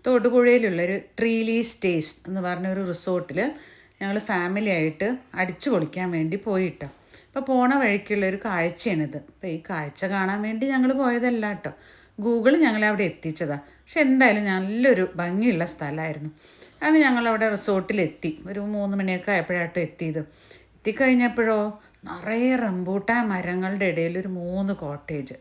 തൊടുപുഴയിലുള്ളൊരു ട്രീലി stays എന്ന് പറഞ്ഞൊരു റിസോർട്ടിൽ ഞങ്ങൾ ഫാമിലി ആയിട്ട് അടിച്ചു പൊളിക്കാൻ വേണ്ടി പോയിട്ടോ. അപ്പോൾ പോണ വഴിക്കുള്ളൊരു കാഴ്ചയാണിത്. അപ്പോൾ ഈ കാഴ്ച കാണാൻ വേണ്ടി ഞങ്ങൾ പോയതല്ല കേട്ടോ, ഗൂഗിൾ ഞങ്ങളെ അവിടെ എത്തിച്ചതാണ്. പക്ഷെ എന്തായാലും നല്ലൊരു ഭംഗിയുള്ള സ്ഥലമായിരുന്നു. അങ്ങനെ ഞങ്ങളവിടെ റിസോർട്ടിലെത്തി. ഒരു 3 മണിയൊക്കെ ആയപ്പോഴാട്ടോ എത്തിയത്. എത്തിക്കഴിഞ്ഞപ്പോഴോ നിറയെ റംബൂട്ടാൻ മരങ്ങളുടെ ഇടയിൽ ഒരു 3 കോട്ടേജ്.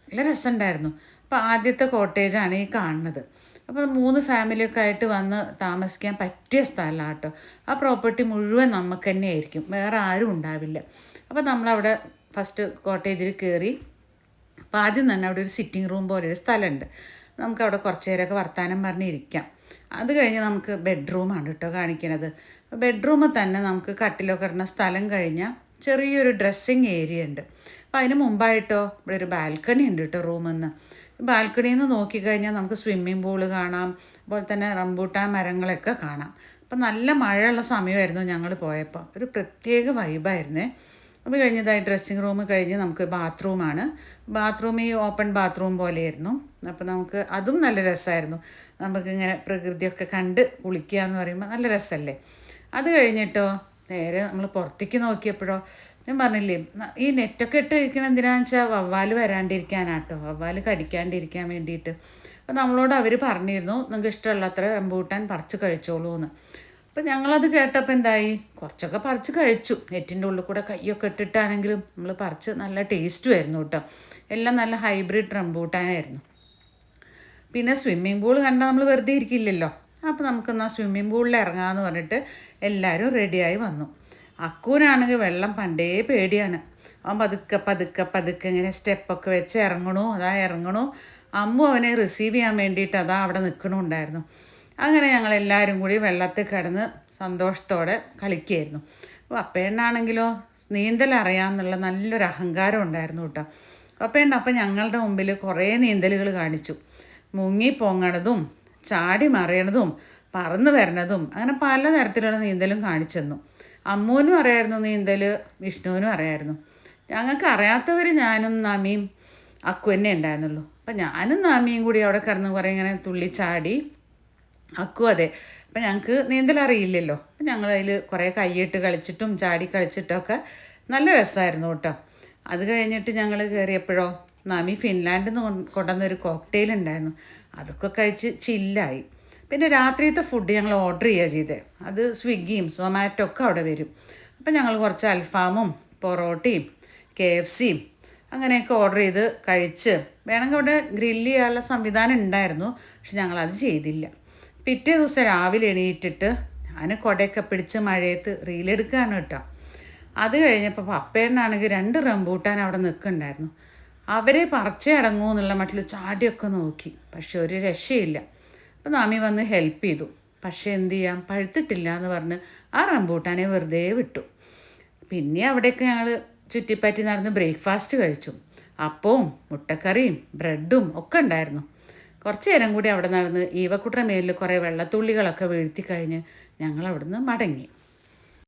നല്ല രസമുണ്ടായിരുന്നു. അപ്പോൾ ആദ്യത്തെ കോട്ടേജാണ് ഈ കാണുന്നത്. അപ്പോൾ 3 ഫാമിലിയൊക്കെ ആയിട്ട് വന്ന് താമസിക്കാൻ പറ്റിയ സ്ഥലമാണ് കേട്ടോ. ആ പ്രോപ്പർട്ടി മുഴുവൻ നമുക്ക് തന്നെ ആയിരിക്കും, വേറെ ആരും ഉണ്ടാവില്ല. അപ്പോൾ നമ്മളവിടെ ഫസ്റ്റ് കോട്ടേജിൽ കയറി. അപ്പോൾ ആദ്യം തന്നെ അവിടെ ഒരു സിറ്റിംഗ് റൂം പോലെ ഒരു സ്ഥലമുണ്ട്. നമുക്കവിടെ കുറച്ച് നേരമൊക്കെ വർത്തമാനം പറഞ്ഞിരിക്കാം. അത് കഴിഞ്ഞ് നമുക്ക് ബെഡ്റൂമാണ് കേട്ടോ കാണിക്കണത്. ബെഡ്റൂമിൽ തന്നെ നമുക്ക് കട്ടിലൊക്കെ ഇടുന്ന സ്ഥലം കഴിഞ്ഞാൽ ചെറിയൊരു ഡ്രസ്സിങ് ഏരിയ ഉണ്ട്. അപ്പോൾ അതിന് മുമ്പായിട്ടോ ഇവിടെ ഒരു ബാൽക്കണി ഉണ്ട് കേട്ടോ റൂമിൽ നിന്ന്. ബാൽക്കണിയിൽ നിന്ന് നോക്കിക്കഴിഞ്ഞാൽ നമുക്ക് സ്വിമ്മിംഗ് പൂള് കാണാം, അതുപോലെ തന്നെ റംബൂട്ടാൻ മരങ്ങളൊക്കെ കാണാം. അപ്പം നല്ല മഴയുള്ള സമയമായിരുന്നു ഞങ്ങൾ പോയപ്പോൾ. ഒരു പ്രത്യേക വൈബായിരുന്നേ. അത് കഴിഞ്ഞതായി ഡ്രസ്സിങ് റൂം കഴിഞ്ഞ് നമുക്ക് ബാത്റൂമാണ്. ബാത്റൂം ഈ ഓപ്പൺ ബാത്റൂം പോലെയായിരുന്നു. അപ്പോൾ നമുക്ക് അതും നല്ല രസമായിരുന്നു. നമുക്കിങ്ങനെ പ്രകൃതിയൊക്കെ കണ്ട് കുളിക്കുക എന്ന് പറയുമ്പോൾ നല്ല രസമല്ലേ. അത് കഴിഞ്ഞിട്ടോ നേരെ നമ്മൾ പുറത്തേക്ക് നോക്കിയപ്പോഴോ ഞാൻ പറഞ്ഞില്ലേ, ഈ നെറ്റൊക്കെ ഇട്ട് കഴിക്കണം എന്തിനാണെന്ന് വെച്ചാൽ വവ്വാൽ വരാണ്ടിരിക്കാനാട്ടോ, വവ്വാൽ കടിക്കാണ്ടിരിക്കാൻ വേണ്ടിയിട്ട്. അപ്പോൾ നമ്മളോട് അവർ പറഞ്ഞിരുന്നു നിങ്ങൾക്ക് ഇഷ്ടമുള്ളത്ര റംബൂട്ടാൻ പറിച്ച് കഴിച്ചോളൂ എന്ന്. അപ്പോൾ ഞങ്ങളത് കേട്ടപ്പോൾ എന്തായി, കുറച്ചൊക്കെ പറിച്ച് കഴിച്ചു. നെറ്റിൻ്റെ ഉള്ളിൽ കൂടെ കൈയൊക്കെ ഇട്ടിട്ടാണെങ്കിലും നമ്മൾ പറിച്ച് നല്ല ടേസ്റ്റും ആയിരുന്നു കേട്ടോ. എല്ലാം നല്ല ഹൈബ്രിഡ് റംബൂട്ടാനായിരുന്നു. പിന്നെ സ്വിമ്മിംഗ് പൂൾ കണ്ടാൽ നമ്മൾ വെറുതെ ഇരിക്കില്ലല്ലോ. അപ്പോൾ നമുക്കെന്നാൽ സ്വിമ്മിംഗ് പൂളിൽ ഇറങ്ങാമെന്ന് പറഞ്ഞിട്ട് എല്ലാവരും റെഡിയായി വന്നു. അക്കൂനാണെങ്കിൽ വെള്ളം പണ്ടേ പേടിയാണ്. അവൻ പതുക്കെ പതുക്കെ പതുക്കെ ഇങ്ങനെ സ്റ്റെപ്പൊക്കെ വെച്ച് ഇറങ്ങണു. അമ്മു അവനെ റിസീവ് ചെയ്യാൻ വേണ്ടിയിട്ട് അവിടെ നിൽക്കണുണ്ടായിരുന്നു. അങ്ങനെ ഞങ്ങളെല്ലാവരും കൂടി വെള്ളത്തിൽ കിടന്ന് സന്തോഷത്തോടെ കളിക്കുകയായിരുന്നു. അപ്പോൾ അപ്പേണ്ണാണെങ്കിലോ നീന്തൽ അറിയാമെന്നുള്ള നല്ലൊരു അഹങ്കാരം ഉണ്ടായിരുന്നു കേട്ടോ. അപ്പം ഞങ്ങളുടെ മുമ്പിൽ കുറേ നീന്തലുകൾ കാണിച്ചു. മുങ്ങി പൊങ്ങണതും ചാടി മറിയണതും പറന്ന് വരണതും അങ്ങനെ പലതരത്തിലുള്ള നീന്തലും കാണിച്ചു തന്നു. അമ്മൂനും അറിയായിരുന്നു നീന്തൽ, വിഷ്ണുവിനും അറിയായിരുന്നു. ഞങ്ങൾക്ക് അറിയാത്തവർ ഞാനും നാമിയും അക്കു തന്നെ ഉണ്ടായിരുന്നുള്ളൂ. അപ്പം ഞാനും നാമിയും കൂടി അവിടെ കിടന്ന് കുറേ ഇങ്ങനെ തുള്ളിച്ചാടി. അക്കു അതെ. അപ്പം ഞങ്ങൾക്ക് നീന്തൽ അറിയില്ലല്ലോ. അപ്പം ഞങ്ങളതിൽ കുറേ കൈയിട്ട് കളിച്ചിട്ടും ചാടി കളിച്ചിട്ടൊക്കെ നല്ല രസമായിരുന്നു കേട്ടോ. അത് കഴിഞ്ഞിട്ട് ഞങ്ങൾ കയറിയപ്പോഴോ നാമി ഫിൻലാൻഡിൽ നിന്ന് കൊണ്ടുവന്നൊരു കോക്ടെയിൽ ഉണ്ടായിരുന്നു. അതൊക്കെ കഴിച്ച് ചില്ലായി. പിന്നെ രാത്രിയത്തെ ഫുഡ് ഞങ്ങൾ ഓർഡർ ചെയ്യുക ചെയ്തത്. അത് സ്വിഗ്ഗിയും സൊമാറ്റോ ഒക്കെ അവിടെ വരും. അപ്പം ഞങ്ങൾ കുറച്ച് അൽഫാമും പൊറോട്ടയും KFCയും അങ്ങനെയൊക്കെ ഓർഡർ ചെയ്ത് കഴിച്ച്, വേണമെങ്കിൽ അവിടെ ഗ്രില്ല് ചെയ്യാനുള്ള സംവിധാനം ഉണ്ടായിരുന്നു. പക്ഷെ ഞങ്ങളത് ചെയ്തില്ല. പിറ്റേ ദിവസം രാവിലെ എണീറ്റിട്ട് ഞാൻ കുടയൊക്കെ പിടിച്ച് മഴയത്ത് റീലെടുക്കുകയാണ് കേട്ടോ. അത് കഴിഞ്ഞപ്പോൾ പപ്പേണ്ണാണെങ്കിൽ 2 റംബൂട്ടാൻ അവിടെ നിൽക്കുന്നുണ്ടായിരുന്നു. അവരെ പറിച്ചേ അടങ്ങൂ എന്നുള്ള മട്ടിൽ ചാടിയൊക്കെ നോക്കി. പക്ഷെ ഒരു രക്ഷയില്ല. അപ്പോൾ നാമി വന്ന് ഹെൽപ്പ് ചെയ്തു. പക്ഷേ എന്ത് ചെയ്യാം, പഴുത്തിട്ടില്ല എന്ന് പറഞ്ഞ് ആ റംബൂട്ടാനെ വെറുതെ വിട്ടു. പിന്നെ അവിടെയൊക്കെ ഞങ്ങൾ ചുറ്റിപ്പറ്റി നടന്ന് ബ്രേക്ക്ഫാസ്റ്റ് കഴിച്ചു. അപ്പവും മുട്ടക്കറിയും ബ്രെഡും ഒക്കെ ഉണ്ടായിരുന്നു. കുറച്ച് നേരം കൂടി അവിടെ നടന്ന് ഈവക്കുട്ടൻ്റെ മേലിൽ കുറേ വെള്ളത്തുള്ളികളൊക്കെ വീഴ്ത്തി കഴിഞ്ഞ് ഞങ്ങൾ അവിടുന്ന് മടങ്ങി.